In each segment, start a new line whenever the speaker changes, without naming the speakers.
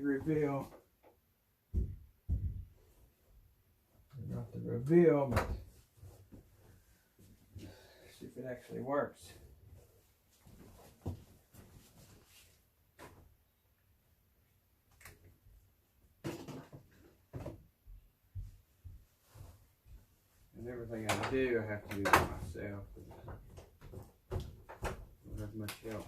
reveal. Not the reveal, but see if it actually works. And everything I do, I have to do it myself. I don't have much help.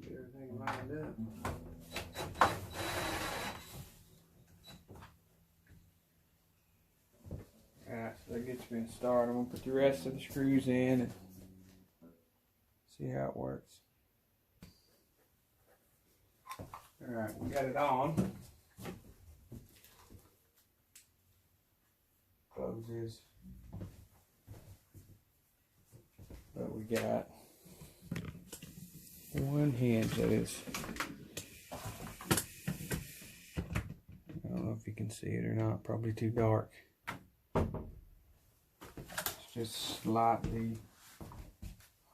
Get everything lined up. Alright, so that gets me started. I'm going to put the rest of the screws in and see how it works. Alright, we got it on. Closes. But we got one hinge that is, I don't know if you can see it or not, probably too dark. It's just slightly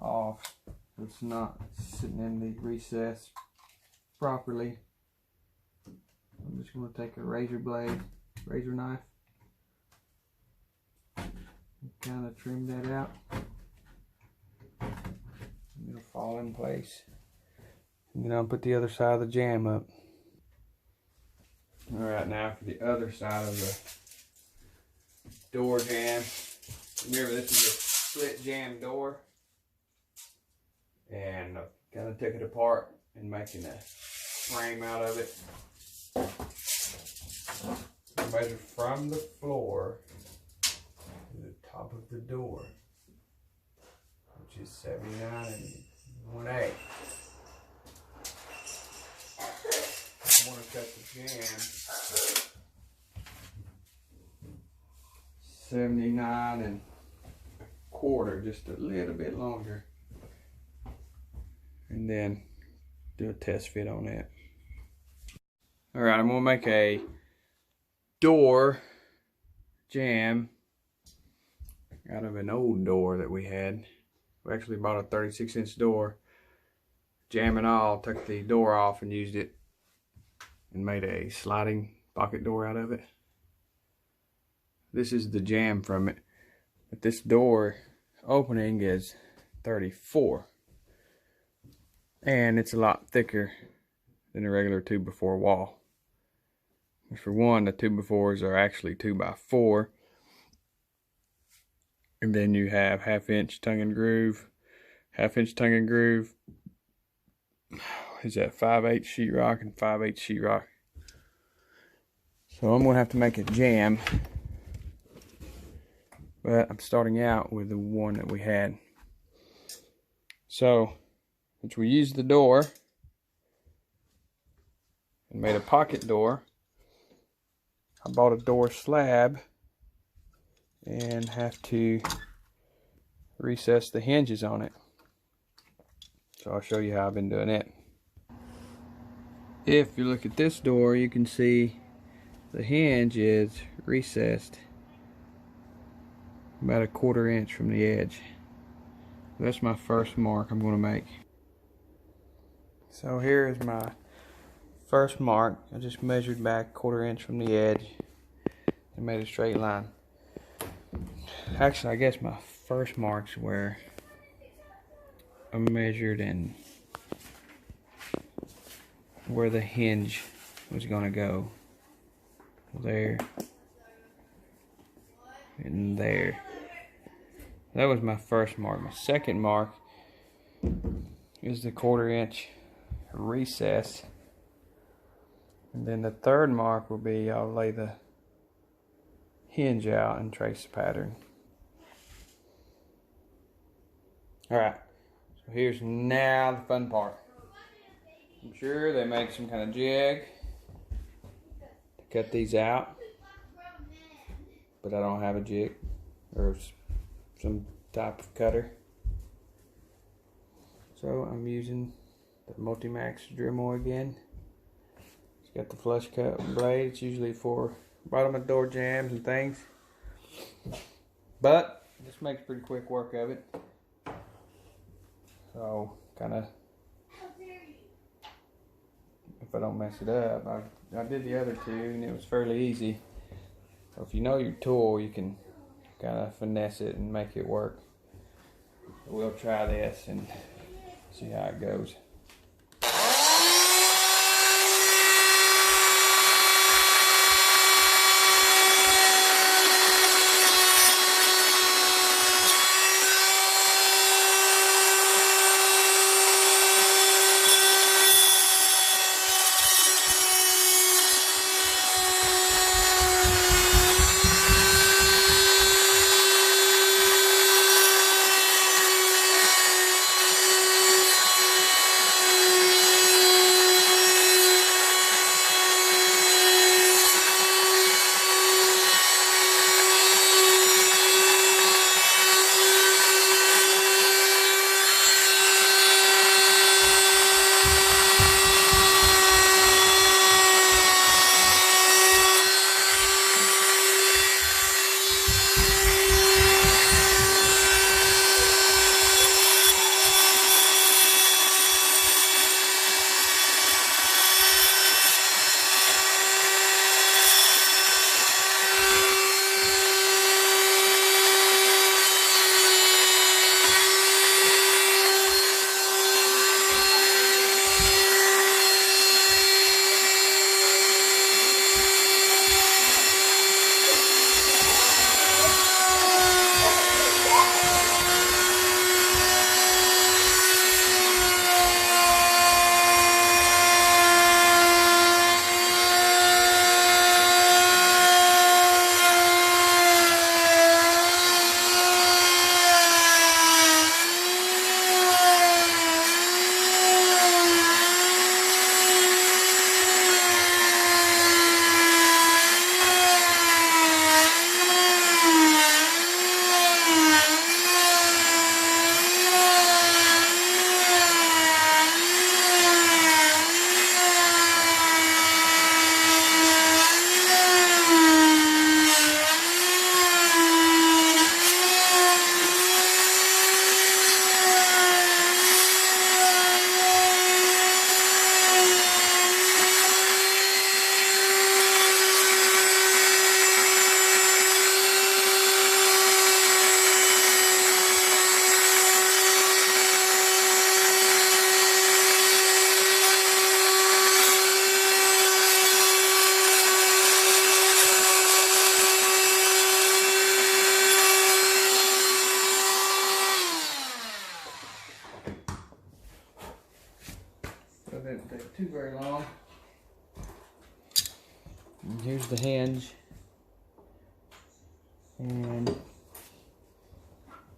off. It's not sitting in the recess properly. I'm just going to take a razor knife, and kind of trim that out. It'll fall in place. And then I'll put the other side of the jamb up. Alright, now for the other side of the door jamb. Remember, this is a split jamb door. And I kind of took it apart and making a frame out of it. I measure from the floor to the top of the door, which is 79 1/8. I want to cut the jamb 79 1/4, just a little bit longer, and then do a test fit on it. All right, I'm gonna make a door jamb out of an old door that we had. We actually bought a 36-inch door. Jamb and all, took the door off and used it and made a sliding pocket door out of it. This is the jamb from it. But this door opening is 34. And it's a lot thicker than a regular 2x4 wall. For one, the 2x4s are actually 2x4. And then you have 1/2 inch tongue and groove. 1/2 inch tongue and groove is that 5/8 sheetrock and 5/8 sheetrock. So I'm going to have to make a jamb. But I'm starting out with the one that we had. So, since we used the door and made a pocket door, I bought a door slab and have to recess the hinges on it. So I'll show you how I've been doing it. If you look at this door, you can see the hinge is recessed about 1/4 inch from the edge. That's my first mark I'm going to make. So here is my first mark. I just measured back 1/4 inch from the edge and made a straight line. Actually, I guess my first marks were I measured in where the hinge was going to go. There and there. That was my first mark. My second mark is the 1/4 inch recess. And then the third mark will be I'll lay the hinge out and trace the pattern. Alright, so here's now the fun part. I'm sure they make some kind of jig to cut these out, but I don't have a jig or some type of cutter. So I'm using the Multimax Dremel again. It's got the flush cut blade. It's usually for bottom of door jams and things, but this makes pretty quick work of it. So kind of, if I don't mess it up, I did the other two and it was fairly easy. So if you know your tool, you can kind of finesse it and make it work. We'll try this and see how it goes. It didn't take too very long. And here's the hinge, and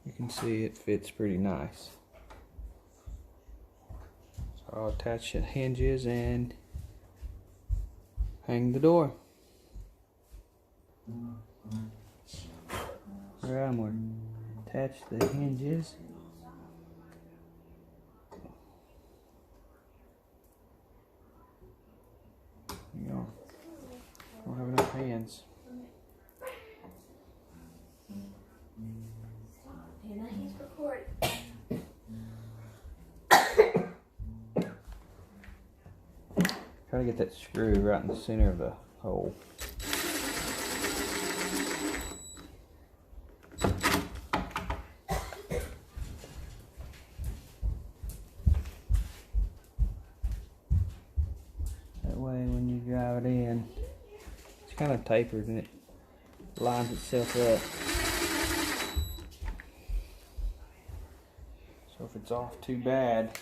you can see it fits pretty nice. So I'll attach the hinges and hang the door. Alright, I'm going to attach the hinges. You know, I don't have enough hands.
He's recording.
Try to get that screw right in the center of the hole. That way when you drive it in, it's kind of tapered and it lines itself up. So if it's off too bad,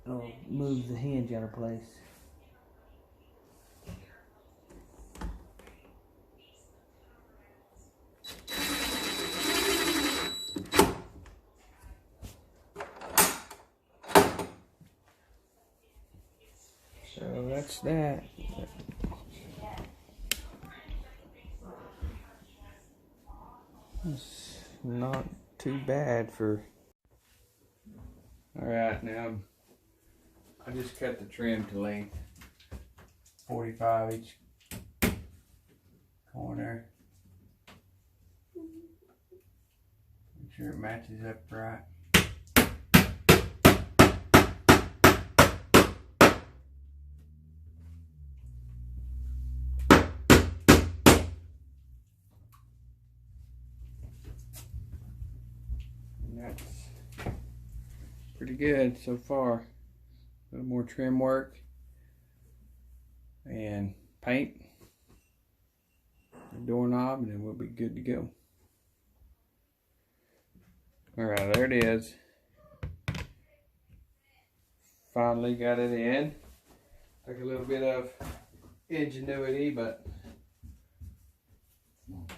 it'll move the hinge out of place. fix that. It's not too bad for. Alright, now I just cut the trim to length 45 each corner. Make sure it matches up right. And that's pretty good so far. A little more trim work and paint the doorknob, and then we'll be good to go. Alright, there it is. Finally got it in. Took a little bit of ingenuity, but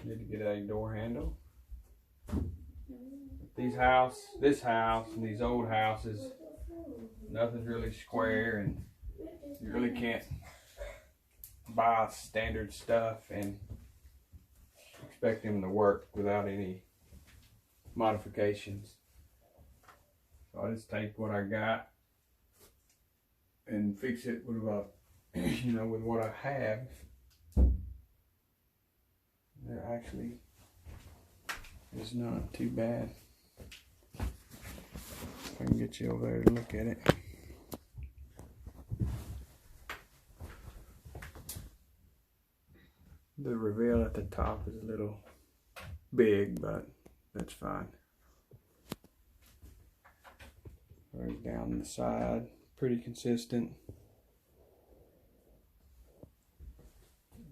need to get a door handle. This house and these old houses, nothing's really square, and you really can't buy standard stuff and expect them to work without any modifications. So I just take what I got and fix it with what with what I have. It actually is not too bad. If I can get you over there to look at it. The reveal at the top is a little big, but that's fine. Right down the side, pretty consistent.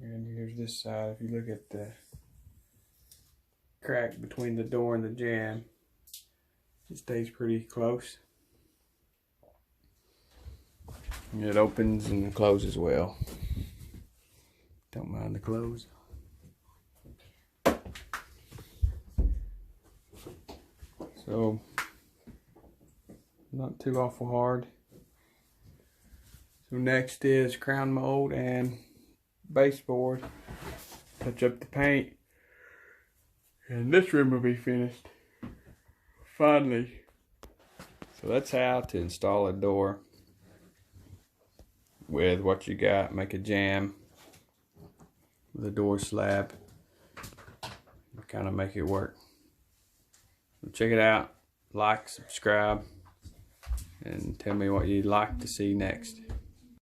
And here's this side. If you look at the crack between the door and the jamb, it stays pretty close. And it opens and closes well. Don't mind the close. So, not too awful hard. So next is crown mold and baseboard. Touch up the paint. And this room will be finished. Finally. So that's how to install a door with what you got. Make a jamb with a door slab. Kind of make it work. So check it out. Like, subscribe, and tell me what you'd like to see next.